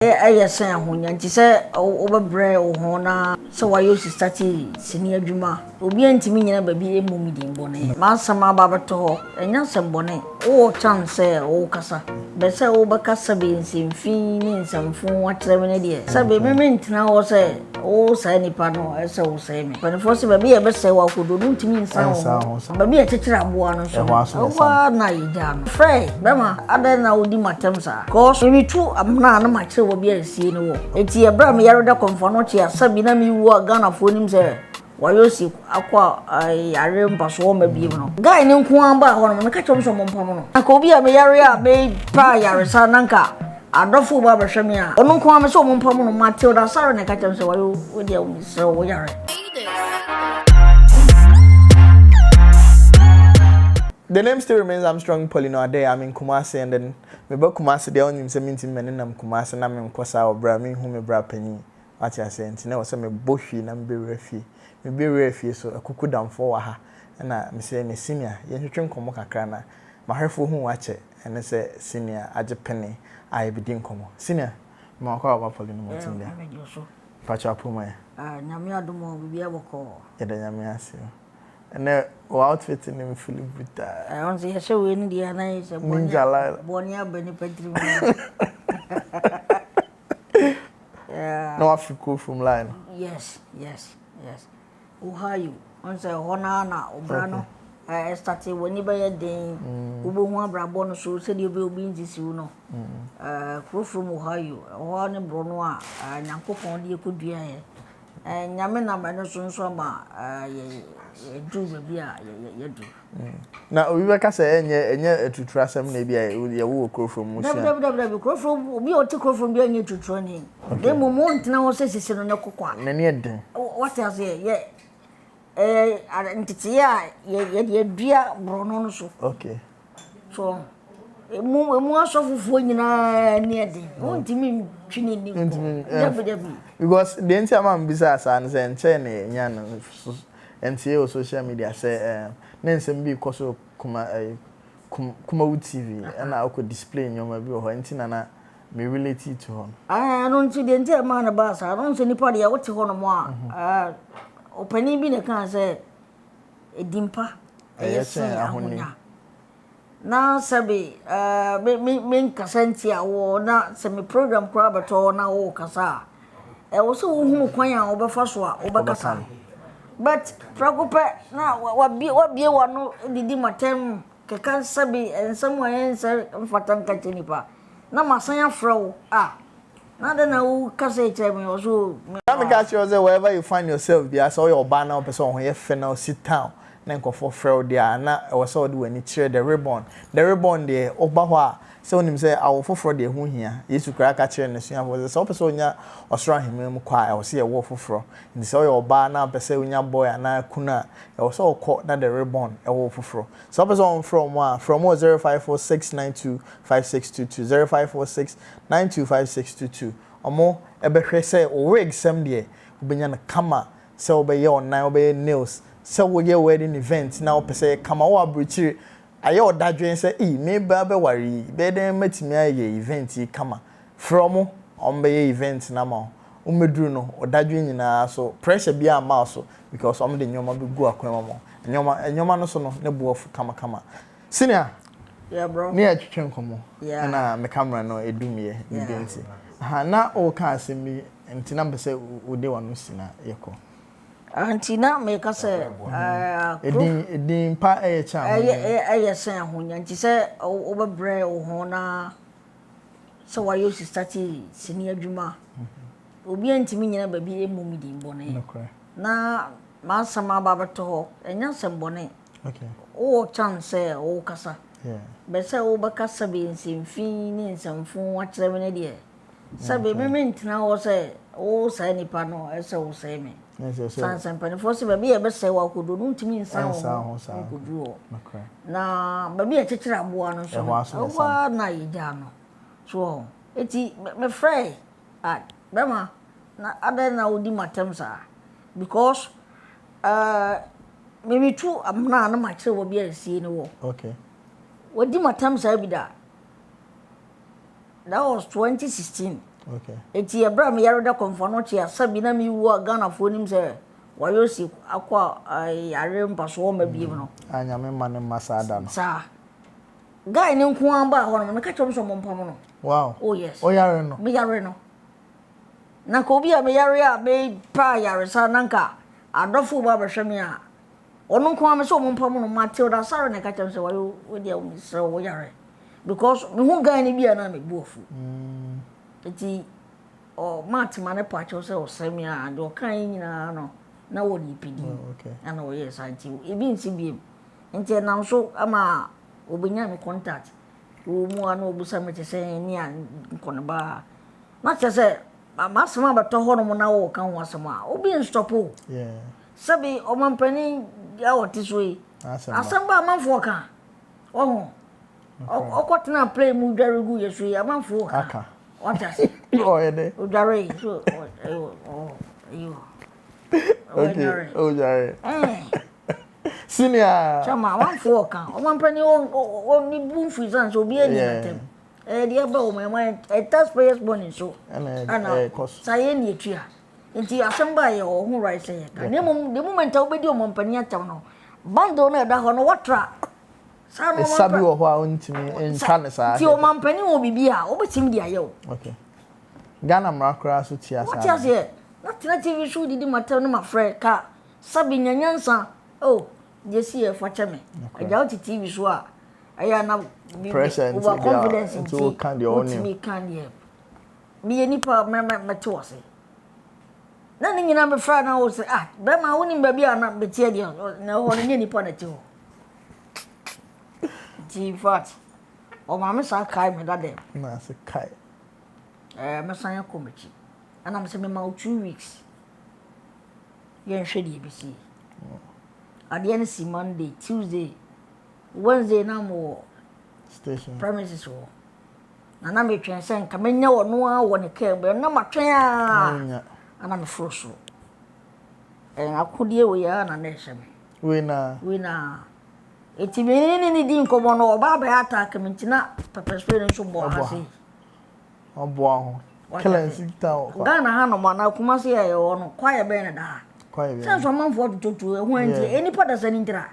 Yes, and she said, over bread or honor. So I used to study senior Juma. Obi and Timmy and baby moving bonnet. Master Baba to and Yanson bonnet. Oh, chance say, oh, Cassa. Bessa over Cassa beans in Phoenix and phone what 7 years. Sabi, mint now say, oh, Sandy Pano, as I was saying. But the first baby ever say, what could do to me in sound. Baby, a teacher of one or so. Oh, night, damn. Frey, Bama, I don't know my terms are. Cause maybe two, I'm not much will be a scene. It's a bram yarda confonotia, Sabina, me were gonna phone him, sir. Wayoosi, Aqua, I remember so maybe no. Guy no Kuamba on the catch of some Pomono. I could be a area made by Yarisananka. I don't fool Baba Shamia. Or no Kwame so Pomono, Matilda, Sarah, and catch him so with you, so we are. The name still remains Armstrong Poleeno. There I'm in Kumasi, and then me back Kumasi. The only 17 men in Kumasi, and I'm in Kosa or Brami, whom me bra penny. What you saying? Now, some me bushy and be refi. Me be refi, so a cuckoo down for her. And I say, me senior, you drink Komoka crana. My hair for whom watch it, and I say, senior, I just penny, I be din como. Senior, my call about Poleeno Multimedia. Pacha Puma. Namia do more, we be able to call. Yamia. And then, outfit in Philip with I don't see a show in the nice Bonia Benepetri. Yeah. No, Africa from line. Yes. Who are you? On say Honana, Obrano. I started when you buy a day. Ubu Brabon, so said you will be in this, you know. Crew from Ohio, one in Bronois, and Uncle Fondi could be here. And Yamina Banason Soma, do be a do. Now, we were saying, and to trust them, maybe I will crow from Crow from me or to crow from being to training. They won't now say it's on a cocoa. What else here? Yeah, ye dear Bronoso. Okay. So, more so for near the won't mean because the entire man business and saying, Yan and social media say, Nancy be because of Kumawood TV, and I could display in your mobile or anything, and I may relate it to her. I don't see the entire man about. I don't see anybody. I want to hold more. Opening being a can say a dimper. Yes, now, Sabi, me Cassentia or not semi program crab at all now, Cassa. I was so who quite over Faswa, over Cassa. But Pragopa, now what be one did my term, Kakan Sabi, and somewhere answer Fatan Catinipa. Now, my son, fro, now then I will cassette me also. Let me catch you wherever you find yourself. I saw your banner person here, final sit down. Then go for fraud there, and I was all doing it. The ribbon there, Obawa. So him say, I will for fraud there. Who here? Used to crack a chair and the was a super sonia or strong him. I will see a wolf for fraud. And so your banner, Pessoa boy, and I kuna. I was all caught that the ribbon, a wolf for fraud. So person from 0546925622 0546925622 or more. A better say, or wig some day. Ubinyana kama, so be your now be nails. So we get wedding event now per se Kumawood bridge ayo that dream say me be worry be dem met me event kama from on be event na ma umeduru no odadwe nyina so pressure be am so because the nyoma be go akwa mo nyoma no so no ne boafu kama senior yeah bro me atwetwe nkomo yeah na me camera no edumie event na o ka asemi ntina be say wo de wanu sina yeko Antina make us say, Edin pa a child. I say, when she said, over bread or honor. So I used to study senior Juma. Obi and Timmy never be a movie bonnet. Now, Master Baba to and Yanson bonnet. Okay. Oh, chance say, oh, Cassa. Yeah. But say over Cassa beans in Phoenix and phone what 7 years. Sabi, mint now say, oh, Sandy Pano, as I was saying. Sans and penny for baby, I say, what could do to me in sound could do. Now, baby, a teacher of one or so. Oh, night, Jano. So, it's me fray. Bema, other now, do my terms are because maybe two, I'm not much will be a scene. Okay. What do my terms I be that? That was 2016. Okay. Eti ebra me yare da konfo chia sabi na mi wu Ghana fo nim se Wayoosi akwa yare mpaso ma biem no. Anya me ma ne masada no. Sa. Guy ni nko an ba ho no me ka chom so mompam no. Wow. Oh yes. O yare no. Me yare no. Na ko bi a me yare a me pa yare sa nanka adofo ba behwe me a ono nko an me so mompam no Matilda Sare na ka chom se wayo we dia o se wo yare because me hu guy ni bi a na me buofu. Eti o matima ne pa cho se o semi a do kan nyina no na wo ni pidi. Okay. Ana wo yes anti ebi nsi bi nti na so ama obenya me contact wo mu ana obusa me te se ni a nkono ba na che se ma sama ba to ho no na wo kan ho asama obi nstopo. Yeah. Sabi o mampani ya woti so yi asamba amanfo ka oho okotena play mu dware gu yeso yi amanfo ka aka what I say? Oh, yeah. Oh, Jerry. So, you. Okay. Oh, Jerry. Senior. Chama, one for account. One penny on the boom for exams will be any of them. The above my mind, a taxpayer's bonus. So, and I cost Sayani Tria. Into assembly or who I say. The moment I'll be doing Montpellier Town. Bando na da hono watra. Sabi wo ho a ontimi enka ne sa. Ti o mampani wo bibia, obetim dia yo. Okay. Ghana mrakra so tia sa. What you say? Not na TV show didi matter no mafre ka. Sabi nyanyansa. Oh, jesi e facha me. Aja oti TV show a. Aya na over confidence into kan de oni. Me kan de. Me nipa me to ase. Na ni nyina me fra na wo say be ma woni ba bia na betie de na ho ni nipa na ti ho. Fat. O mama sa kai me dade. Na se kai. Me san ya komechi. Ana me se me ma 2 weeks. Yen hwede bi si. Ade na si Monday, Tuesday, Wednesday na mo station. Premises wo. Na me twen sen ka me nya wo no a wo ne ka be na ma twen a. Ana me froso. Akudie wo ya na na hye me. We na eti me ni di nkomo no oba ba attack me ntina pepper spray nso bo ha sei obo ho kelen sikta o Ghana ha no ma na kuma se ye wo no kwaye be ne da kwaye be senso manfo tutu e ho anti eni pada sani ntira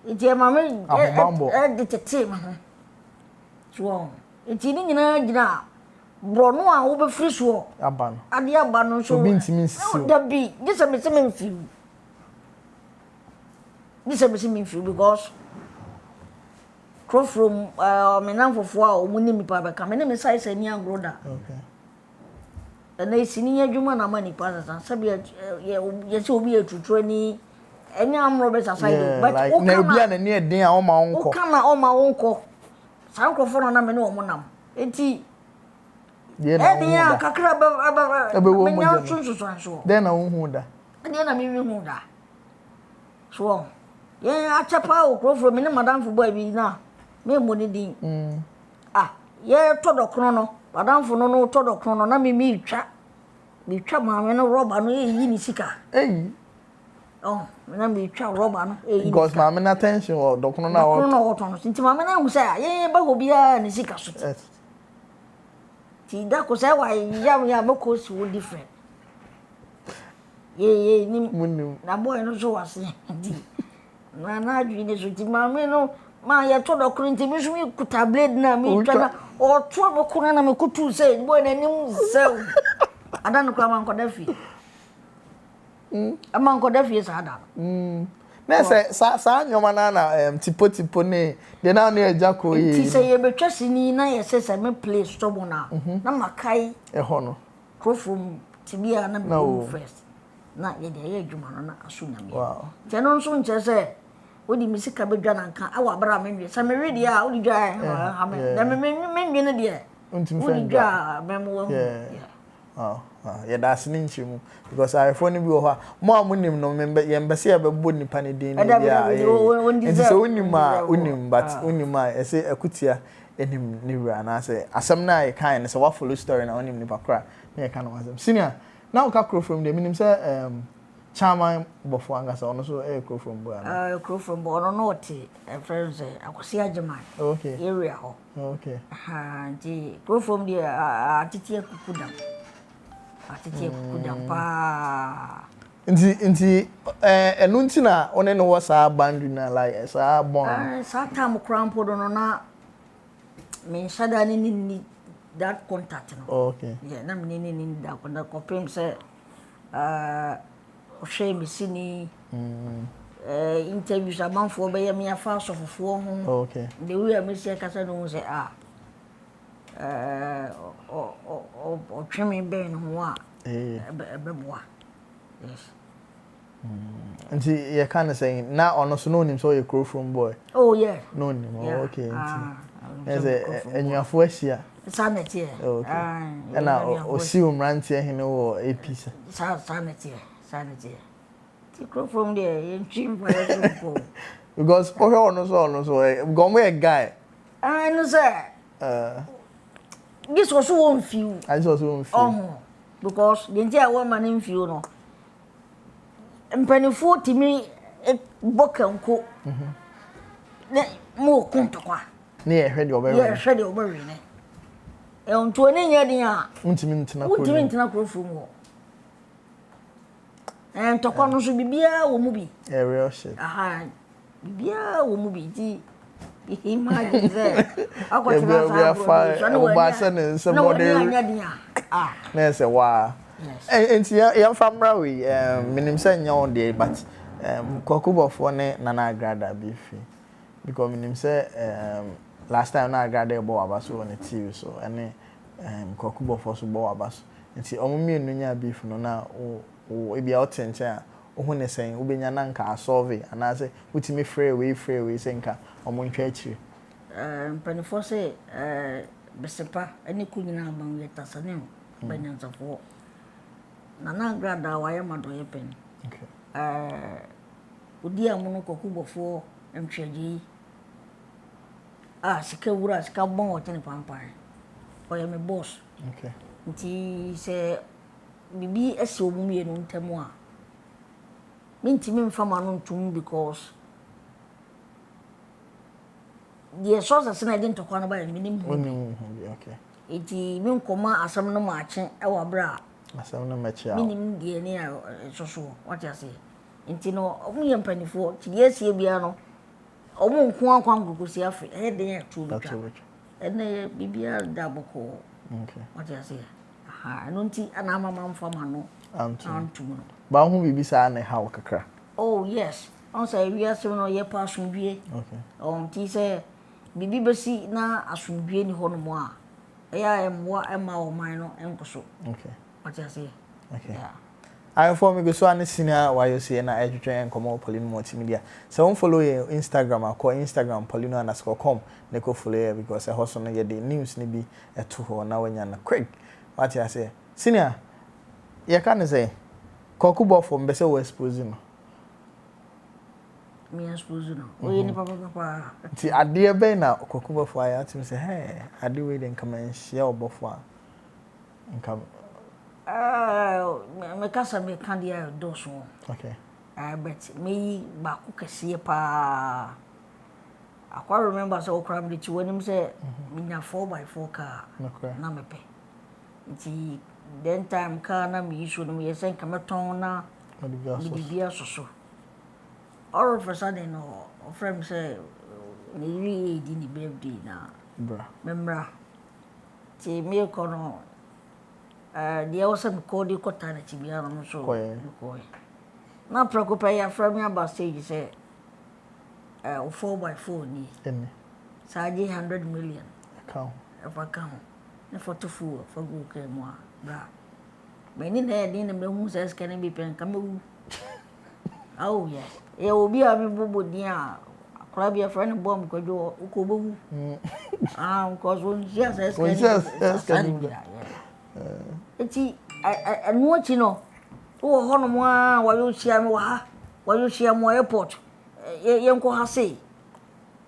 eti ma me de tete ma ho so eti ni nyina gina bro no a wo be free so aba no ade aba no so obi ntimi sisi da bi gisa me se me fi. This is me feel because from me nan fofo a omuni mi pa be ka me ne me size ani agroda. Okay. And they sini adwuma na mani pa sa sabi ye se obi etuturo ni enya amro be sa side but like na obi a na ne den a o ma wonko. O kana o ma wonko. Sa nkrofo no na me ne o monam. Enti ye na e dia kakra ba wo mo nya sunsusanso. Den na wo hu da. De na me hu da. So yeah, achapa o from me madam for boy bi na me money din ye todo krono no madam for no todo krono na me twa ma me no rubber no e yi ni sika oh na me twa rubber no e yi because ma me na tension o do krono na o krono to no sinti ma me na hu say ye ba ho bia ni sika so ti da ko say wa ya me ko so different ye ni na boy no so wase di na adwini so ti ma me no ma ye to do krinti mi so mi kuta blade na mi twa na o to mo kuna na me kutu say boy na nim sew adan ko ma nkoda fi ama nkoda fi sa ada na say sa nyoma na tipo ne de na na eja ko yi ti say ye betwa sini na ye say me play stop na na makai e ho no from tibia na me first na ye de ye adwuma no na aso nyame wow je no nso nche say odi misika bedwa na nka awa bra menwe sa me ready a odi dwa ha me na me menwe ne de odi dwa memo yeah that's an inchim because I phone bi ho ha mo amunim no member ye mbese ya bebo nipa ne din ne dia nti so unim but unima ese akutia enim ne wura na say asem na ye kan ne say what follow story na unim nipa kra na ye kan wasem senior now ka from the minim say Chairman Obofour angasa ono so crow from boy. Crow from Bono Norte, friends, I was here, Jaman. Okay. Area. Okay. The crow from the Atitia Kudam. Atitia Kudam pa. Nti enuntina one no was a boundary na like sa bon. Sa time crampo no na me shada ni that contact no. Okay. Yeah, na me ni that contact kopem say Oshe mi sini interviews amanfo be me afa sofofo ho. Okay. The way me say kasa no say o tweme be no ho a beboa. Yes. Nti you can say na ono so no nim so you crow from boy. Oh yeah. No nim. Yeah. Okay. Nti enyafo ahia. Sanete. Okay. Na o si umrantie hene wo episa. Sanete. Ti crow from there in trim for because ono so go me a guy. No sir. This was one few. I just won't feel. Because the entire woman in few no. Mpanifo timi bokanko. Ne mo kunto kwa. Ne ye hwede obere. Ye hwede obere ne. E onto ne nya din a. Untimi ntina kro from wo. Ntokwa no so bibia wo mu bi. Real shit. Bibia wo mu bi ti. Imagine that. Na say wa. Enti ya famra we minim say nya on dey but Obofour ne Nana Agrada be free because minim say last time na Agrada bo abaso on the TV so ene Obofour so bo abaso enti omo mienu nya beef no na o ebia otenche a ohu ne sen ubenya na nka asolve anase utimi free we senka omo ntwa akiri mpanifo se besepa ene kunyina ban yeta sane banyansafo Nana Agrada wa yema do yepen okay odi amono Obofour ntwaji sika wura sika bon otene pampan o yeme boss okay nti se bibi ese omumie no ntemu a mintimi mfama no ntum because the sources na dey ntokwa no ba minim okay iti min koma asam no maache e wa bra asam no machi a minim die ne a soso what you say nti no omuyem panifo ti die sie bia no omu nko akwan gugusi afi e dey atu bitwa ene bibia da boko okay what you say no nti ana mama mfama no antum no ba hu bibi sa na ha kakra oh yes on say we are so no ye pa asundue okay ti say bibi besi na asundue ni ho no mo a eya emwa ema o man no enkoso okay what you say okay yeah I for me go so an senior Wayoosi na edwetwe en komo Poleeno Multimedia so on follow your Instagram akọ Instagram poleeno_com ne ko follow here because e hoso no ye the news ni bi eto ho na wanya na quick what you say senior you can say Obofour mbese we expose no me expose no we ni papa ti ade be na Obofour ya tim say hey ade we den come and share Obofour nkam me kasa me kandia doso okay but me ba ku kese pa akwa remember so okram de ti wonim say minya 4x4 car na mepe nti then time car na me issue no me yesen kameton na bibia soso all of a sudden no friend say ni ri di ni birthday na bra memra ti me ko no dia was some code ko tana ti bia no so ko na preocupa ya from ya ba stage say 4x4 ni any saji 100 million account na photo for go ke mo bra me ni na din na me hu say scan bi pen kamu oh yeah e obi a me bobo din a akra bi a friend bomb ko jo ko bobu because when she says scan eti anu achi no wo ho no mo a Wayoosi am wa ha Wayoosi am airport ye nko ha sei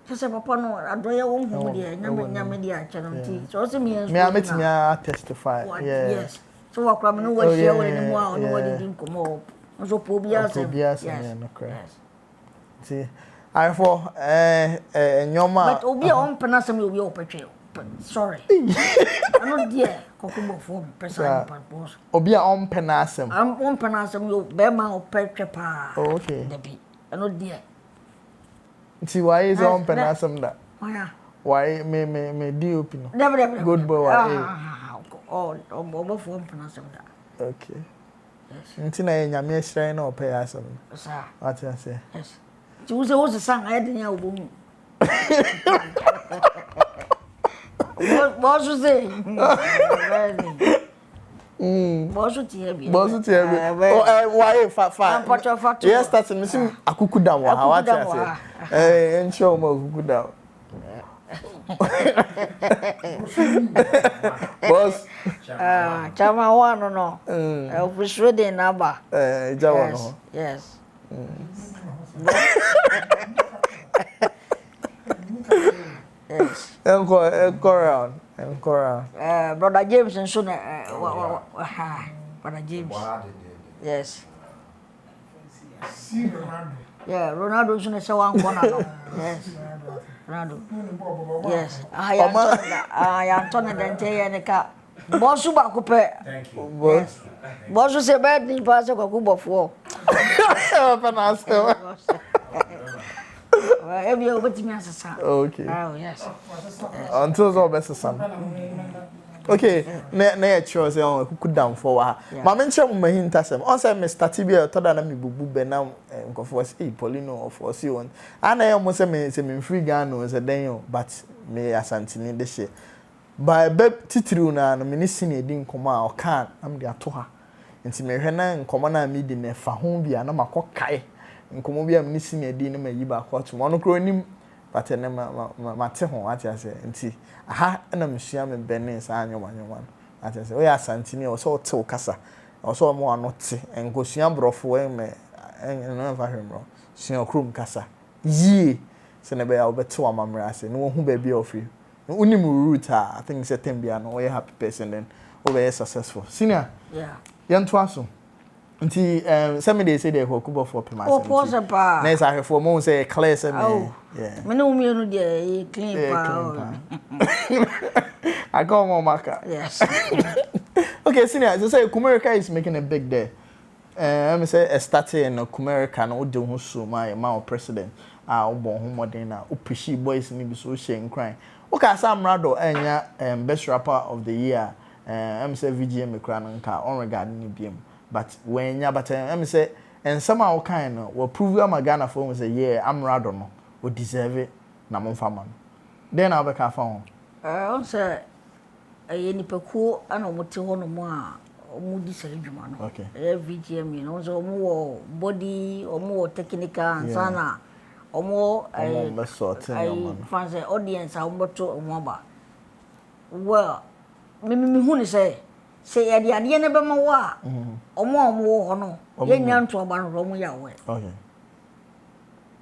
pese papa no adoye wo hu de nyame de a chano ti so se me me testify yes so wa kwa me no wa share we ni mo a no wa di nkomo So Pobias. Yes. See, I for nyoma. But obi on penasem obi opetwe. Sorry. I'm not there. Wayoosi for person purpose. Obi on penasem. I'm on penasem you be ma opetwe pa. Okay. Debi. I'm not there. See why is on penasem that? Why? Why me DOP no? Never. Good boy. Oh, Obofour penasem that. Okay. Yes. Ntina nyame hyiran na opɛ asem. Sir. What you say? Yes. Who's the sang I didn't know. What you say? What you say? Why fa? Yes, that's me sim akuku da wa. What you say? Ensure mo akuku da. Boss. Chama one no. We should in number. Jawa no. Yes. Yes. Encore round. Brother James and son. Brother James. Yes. Yeah, Ronaldo soon say one corner. Yes. Ronaldo. Yes. I am Tony Dente and the car. Bossu Bakupe. Thank you. Boss. Bossu say bad thing pass Kumawood. Every over to me as a son. Okay. Oh, yes. Until the best son. Okay, na sure say on cook down for her. Mama nche mo hinta sem. On say Mr. Tibia to da na me bubu be na nkofo say Poleeno of for see on. Ana ye mo say me free Ghana say den yo but me asantini de she. By be titiri na no me ni sini di nkoma a o kan am de ato ha. Nti me hwe na nkoma na me di na fa ho bia na makokae. Nkomo bia me ni sini di na mayi ba ko to. Ono kro nim but na ma te ho ati ase. Nti aha na msua me bene sa anyoma ati ase. O ya asantini o so te o kasa. O so mo anote enkosua brofo e me no fa hwemro. Sua okrum kasa. Yie se na be ya obete wa mamre ase. No hu ba bia ofri. Unim root I think say tembia no we happy person then we successful. Senior. Yeah. Yanto aso. Nti some dey say dey Obofour pema. Oh, pause pa. Na isa for mo say clear say me. Yeah. Me no me no dey clean pa. I go more marker. Yes. Okay, senior, so say Kumerica is making a big day. Me say starting in Kumerica no do ho so my president. Obo ho modern na opishi boys ni bi so share crying. Okay, Sam Rado enya best rapper of the year. I'm say VGM kra nka on regard ni biem. But when ya but I'm say and somehow kind no we prove am Ghana for say yeah I'm Rado no we deserve it na mo fa man. Then I be ka fa ho. On say nipaku ana mo te ho no mo a omo di sare dwuma no. Okay. VGM you know so omo body omo technical and sana omo fans audience a omo to omo ba. Well me hu ni say ya de ade ne be ma wo a omo ho no ye nya nto aba no omo ya we. Okay.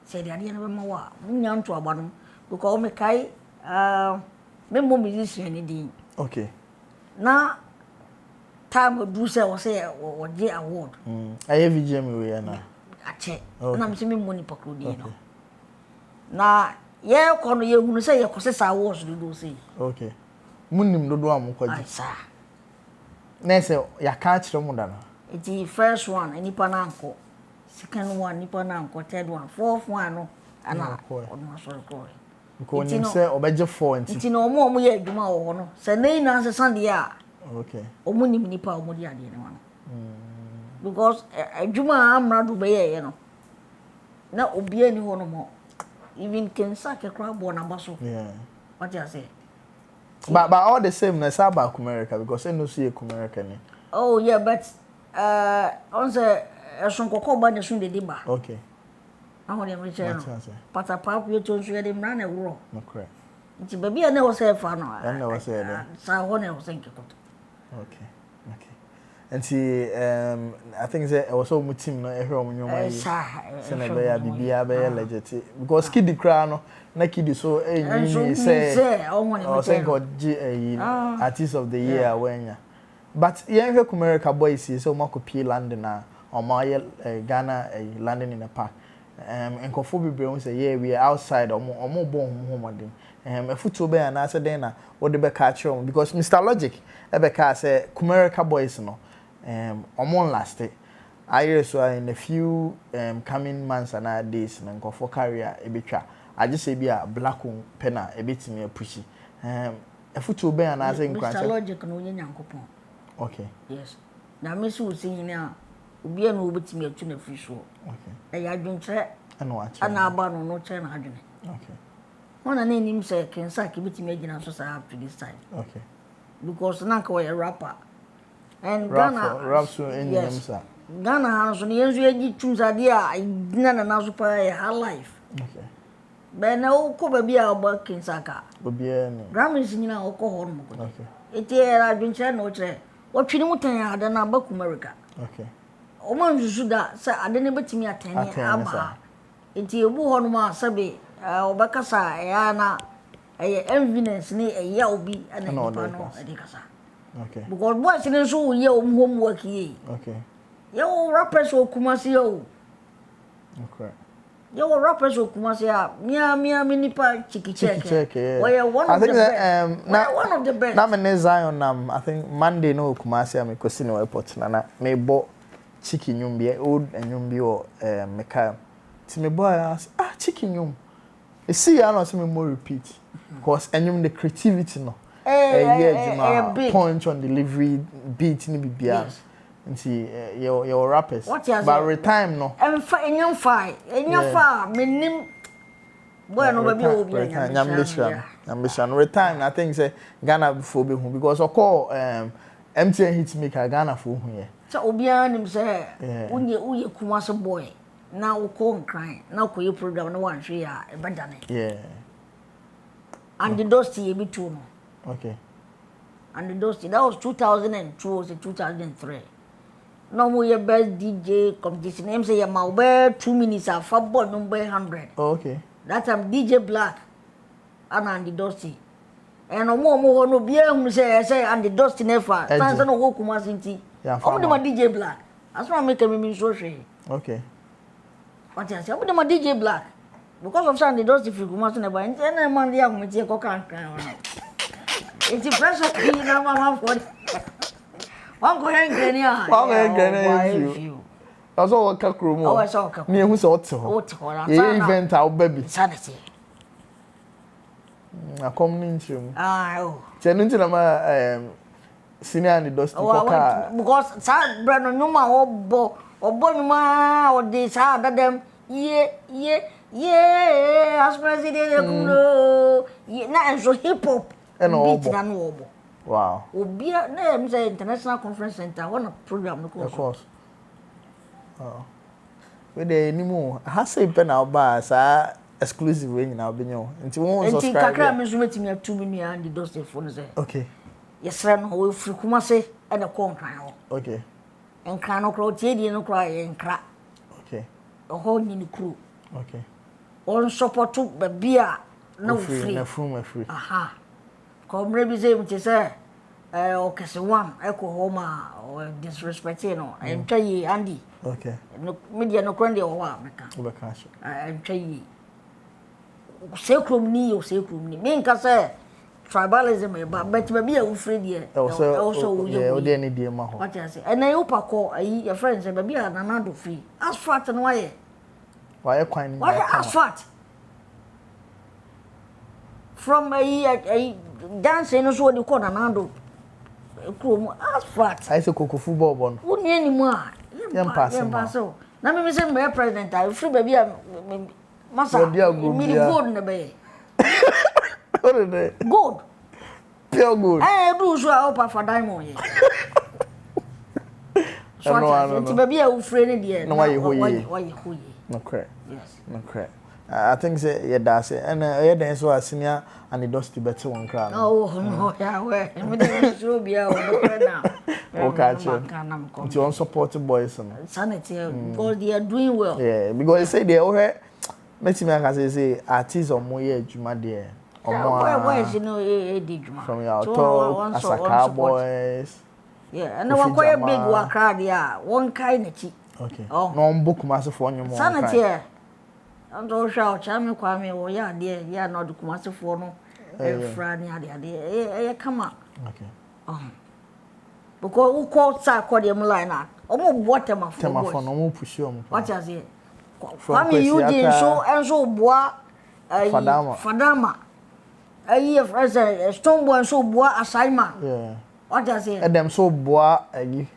Say de ade ne be ma wo a mo nya nto aba no because me kai me mo musician ni din. Okay. Na time do say o say o dey award. Aye VGM we na. Ache. Na me say me money pakodi no. Na ye ko no ye hunu say ye ko say awards do say. Okay. Munim dodo am kwaji. Ai sa. Na say ya ka kire mu da no. Iti first one nipa na anko. Second one nipa na anko, third one, fourth one no. Ana ono so ko. Because nim say obeje 4 nti. Nti no omo ye adwuma wo ho no. Say nei na say Sunday a. Okay. Omo nim nipa omo di ade ne no. Because adwuma amra do be ye no. Na obi ani ho no mo. Even kensa ke kra bo na baso. Yeah. What you say? But all the same na say about Kumerica because I know see Kumerica ni. Oh yeah, but on say son kokko ba ne sun de ba. Okay. Ahụ dem reche no. Pata pap yo to nso de mra na wuro. No correct. Nti baby na wo say fa no. Na wo say de. Sa ho na wo say nkekoto. Okay. Okay. And I think say also mu team no ehwe omnyoma yi. Se na be ya bibia be legit because kid cry no na kid so enyi say oh say God artist of the year wenya. But yen hwe Kumerica boys say o makopie land na omo Ghana landing in the park nkofo bebre won say yeah we are outside omo bon homodin efutu be na say den na wo de be ka kire because Mr Logic be ka say Kumerica boys no omo last I so in a few coming months and days na nkofo career e betwa I just say be a black penna a bit me pushy efutu be na say nkwa Mr Logic no nyankopon okay yes na me so sin ni a obi na obetimi atu na free so okay ya adwenche ana aba no no che na adwene okay ona na nim say kensa ke betimi agina so sa up to this time okay because na ka we rapper and rap so enyim sa Ghana han so ne yenzu agi tumzade a na so pa ya life okay be na o ko ba bia oba kensa ka obi ni Grammys nyina o ko ho no okay eti era adwenche na o che o twini mutan ya ada na ba Kumerica okay o man juju da sa ade ne betimi atani aba enti ebu ho no ma sabe obakasa ya na evidence ni ya obi ana nipa no ade kasa okay because boys ni so ye o homework ye okay yo rappers o Kumasi yo okay yo rappers o Kumasi a mia nipa chikicheke we are one I of think the best one of the best na me Zion I think Monday no Kumasi am ko sini airport na me bo chicken nyumbi old nyumbi o meka ti me boy chicken nyum e see ya no so me more repeat because enyum the creativity no point on delivery beat ni bibia nti your rappers but retime no enyum fa menim boy no baby obi nyammission retime I think say Ghana before be hu because of call MTN hit maker Ghana for hu ye so obi anim say uye Kumasi boy na uko nkran na uko ye program na wan hwe ya e badane yeah and the Dusty be too no okay and the Dusty that was 2002 or 2003 no mo ye best DJ competition name say ya ma be 2 minutes afa ball number 100 okay that time DJ Black and the Dusty and mo no bia hu say and the Dusty never fans no go Kumasi nti omo de ma DJ Black as ma make me so hwe okay what you say omo de ma DJ Black because of Sunday Dusty free Kumasi never and na man dia hu tie ko kan it's pressure be na mama for one go hang you that's all ka kromo oh so ka me hu so to ye event a baby sanity a community room oh chenunti na ma senior and Dusty ko ka because sa brano nyuma obo nyuma o de sa dadem ye as president kumno na enso hip hop and obo wow obi na em say international conference center one program no of course oh we dey nimu ha say pe na oba sa exclusive we nyina obenyo nti won subscribe nti kakra me so metimi atu me nua and Dusty phone say okay yesra no we free Kumasi e na ko nkran ho okay nkran no kro tie die no kro ye nkra okay ho nyini kru okay on support ba bia na free na free aha ko mre bi say mti say o kese one e ko ho ma disrespecting no em twayi Andy okay no media no kro ndi o wa meka obeka sho em twayi sekrom ni me nka say tribalism e ba bet ba bia wo free die also wo ye o de ni die ma ho what you say and you pa ko ayi your friends ba bia na na do free asphalt no waye kwan ni why asphalt from a dancing no so the corner nando krom asphalt I say koko football bon woni animu a yem pass na me say me president I free baby masa me gold na be gold pure gold do so a opa for diamond ye so no baby a free ni de no why you no correct yes no correct I think say yeah that's it and yeah so senior and the Dusty better one crowd oh no yeah we me dey so bia o na okay you want support boys no sanity because they are doing well yeah because they say they over make me can say artists or more adwuma there boys you know di adwuma from your talk Asaka boys yeah and we quite big work crowd there one kind of Okay. Oh. No book master for you more. Sanity. And all shout, Chammy Kwame, or ya, dear, ya, not the Kumasi for no. Franny, dear, come up. Okay. Because who called Sarkodium line out? What am I for? No push you. What is it? Kwame, you did so and so bois. Fadama. A year for a stone boy so bois assignment. Yeah. What does it? And them so bois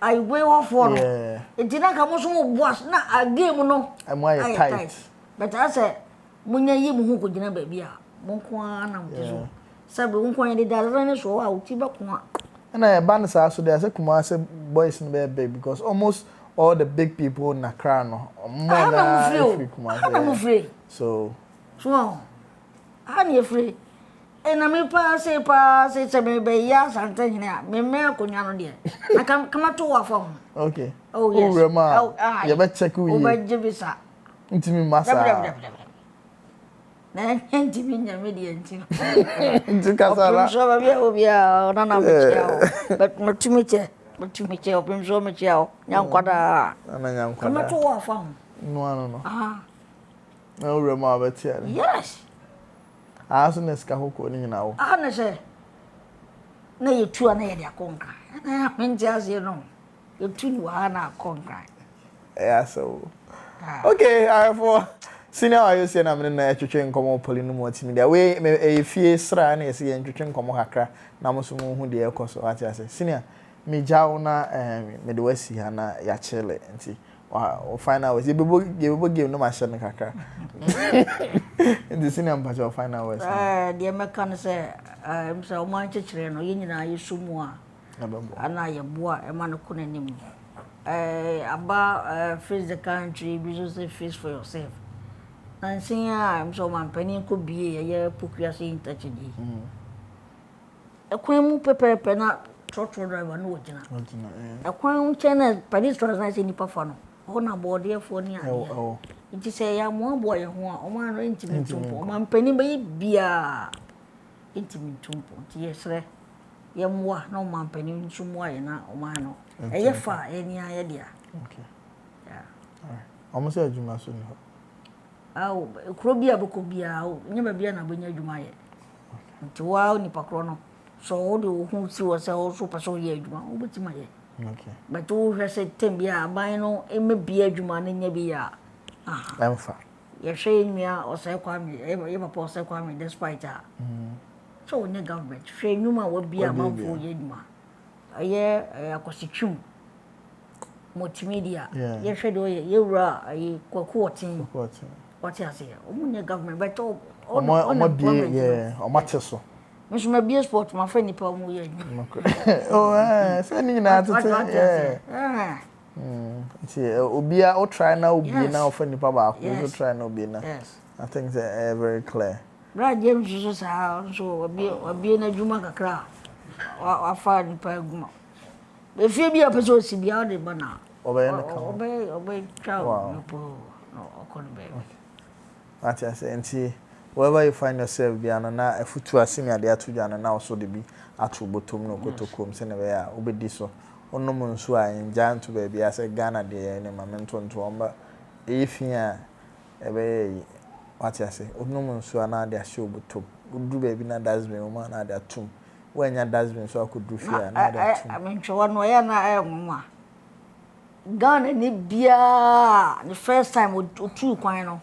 I weigh off for yeah. It did not come so bois, not a game, no. And why tight? But I said, when you who could never be a Monkwan, Sabi Unquan did that, so I'll keep up one. And I abandoned us so there's a Kumasi boys in the baby because almost all the big people in Accra no I'm afraid. So I'm afraid. And I mean, pass it's a baby, yes, I'm telling you, me Kunyano dear. I come to our phone. Okay. Oh, yes. Rema. You better check who you Jibisa. Into me, Massa. Then, me, median. Into Casala. But not to meet you. But to meet you, bring so much out. Young Quada. And I am come to our phone. No. No, Rema, but yes. I also Nescahoko now. I say, no, you two are near conquer. And I mean, just you know, you two are not conquer. Yeah, so. Okay, I for senior Wayoosi na me na etwetwe nkomo Poleeno Multimedia. We e fie sra na ese entwetwe nkomo kakra na mo so mo hu de ekoso ati ase. Senior me jawo na me de wasi ha na ya chile nti o final was yebebo game no ma hye ne kakra. Nti senior mpacho o final was. De me kan se em se o man chechire no yenyina yesumu a. Ana ye boa e ma no konanim. About face the country, business face for yourself. And saying I'm so man penny could be a year pukuyasi in touch. A queen pepe not trotro driver no. A queen channel Paris was in Pafano. On a board here for near. It is a young one boy who are man intimate tumpo. Man penny be a intimate tumpo. Yes, sir. Yamwa no man penny some way na o mano. E fa any idea. Okay. Yeah. All right. Almost a juma so. Aw, krobia boko bia o, nyema bia na benya adwuma ye. Nti wa ni pakro no. So o de hu si wo se o so paso ye adwuma, o betima ye. Okay. But o hwese tem bia aban no eme bia adwuma na nya bia. Ah. Emfa. Ye hwe nua o se kwa me, ye papa o se kwa me despite a. So ne government hwe nyuma wo bia manfo ye adwuma. Aye akositwum Multimedia. Ye hwe do ye wura ayi kwakuotin. What you say? Omunye government but omo bie yeah, omo teso. Me so me bie sport my friend nipa omo ye. Oh so ni na tete yeah. Nti obia o try na obi na o friend nipa ba ko so try na obi na. Yes. I think they very clear. Bra James so so obi na djuma kakra. Wa fa nipa aguma. Be fie bia peso si bia o de bana. Obey child no okon be. What I say, and wherever you find yourself, be an a futu asimi ade atuja na also de bi atu botom no kotokom se ne be ya obedi so onno mo nso a njan to be bia se Ghana de ne mamento nto omba efia ebe what I say onno mo nso na ade ahye obotom odu be bi na dasbin o ma na ade atum wanya dasbin so akodu fia na ade atum amencho no ya na mma Ghana ni bia the first time otu kwan no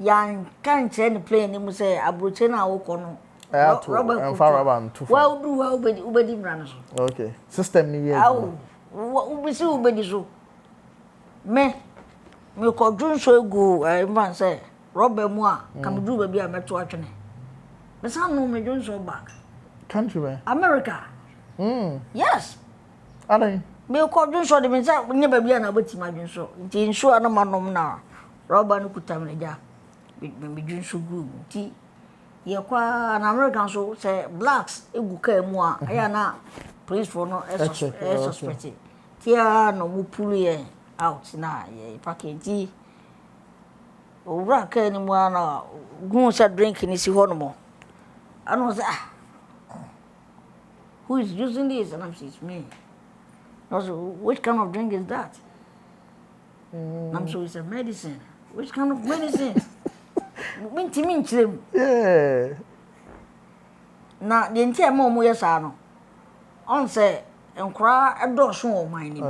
yan kan che ne play ni mu say abroche na woko no rubber ntu wa du wa ubedi mra so okay system ni ye ubisi ubedi so me ko dun so egu man say rubber mu a kam du ba bia meto atwene me san no me dun so back country man America yes alai me ko dun so de me say nya ba bia na betima dun so nti nso ana manom na rubber no kutam na ja me dun so gu nti ye kwa na American so say blacks egu ka mu a aya na police for no suspect tia no mu pull ye out na ye package o ra ka ni mu na gu sa drink ni si ho no mo ano say who is using this and I'm saying it's me. No, so which kind of drink is that? I'm so it's a medicine. Which kind of medicine? Mean chim. Yeah. Na the entire mom yes ano. On say enkra edoso o man ni.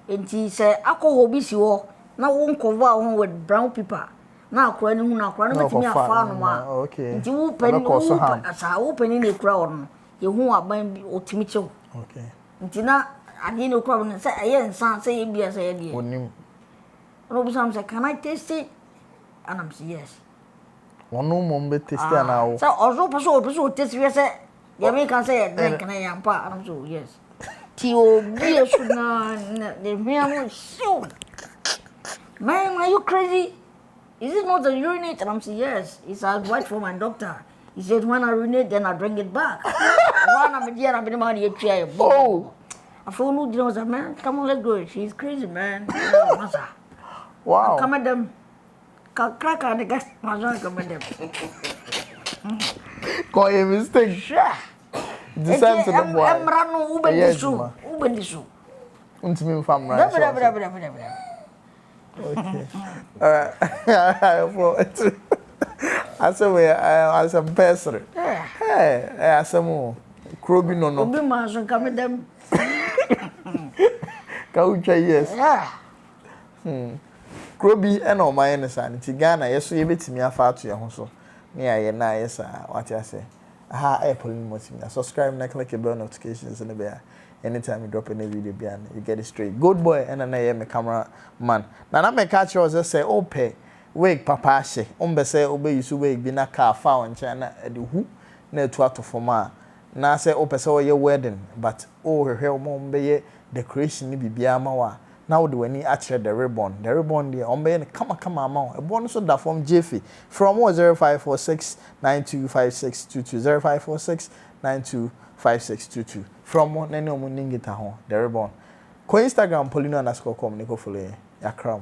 Enti say alcohol bi si wo na won cover ho with brown paper. Na akra ni hu na akra na betimi afa no ma. Okay. Nti wo pani wo pani na ekura wo ye hu aban bi otimi chew. Okay. Nti na ade na ekura wo say aye nsan say e bia say e die. Onim. No be say can I taste it? And I'm say yes. One no mom be taste now. So also person taste we say you make can say drink na yampa and I'm so yes. Ti o bia so na the me am so. Man, are you crazy? Is it not a urinate? And I'm saying, yes. It's advice from my doctor. He said, when I urinate, then I bring it back. One I'm here, I'm in my chair. Oh! I phone who knows that, man. Come on, let's go. She's crazy, man. Wow. Come at them. Crack on the gas. Come at them. Call a mistake. Sure. Descend to the boy. I'm running Uber this shoe. Uber this shoe. Until me from right. Okay. I said we as a person. Hey, as a mo. Krobi no. Obi ma so come them. Ka ucha yes. Yeah. Krobi e no my nsa nti Ghana yeso ye betimi afa ato ye ho so. Me aye na yesa what I say. Aha Poleeno Multimedia. Subscribe and click the bell notifications in the bear. Anytime you drop any video behind, you get it straight. Good boy, and then I am a camera man. Now I make catch you say, "Oh, pay wake papa she." Say, "Obey you so wake be na car found China at the who ne to out for ma." Now say, "Oh, say your wedding, but her mom be decoration ni bibia ma now do any actually the ribbon. The ribbon the come amount. A bonus so that from Jiffy from 0546 925622 0546 925622. From one any omuningi taho the ribbon. Ko Instagram Poleeno_com ni ko follow ya kram.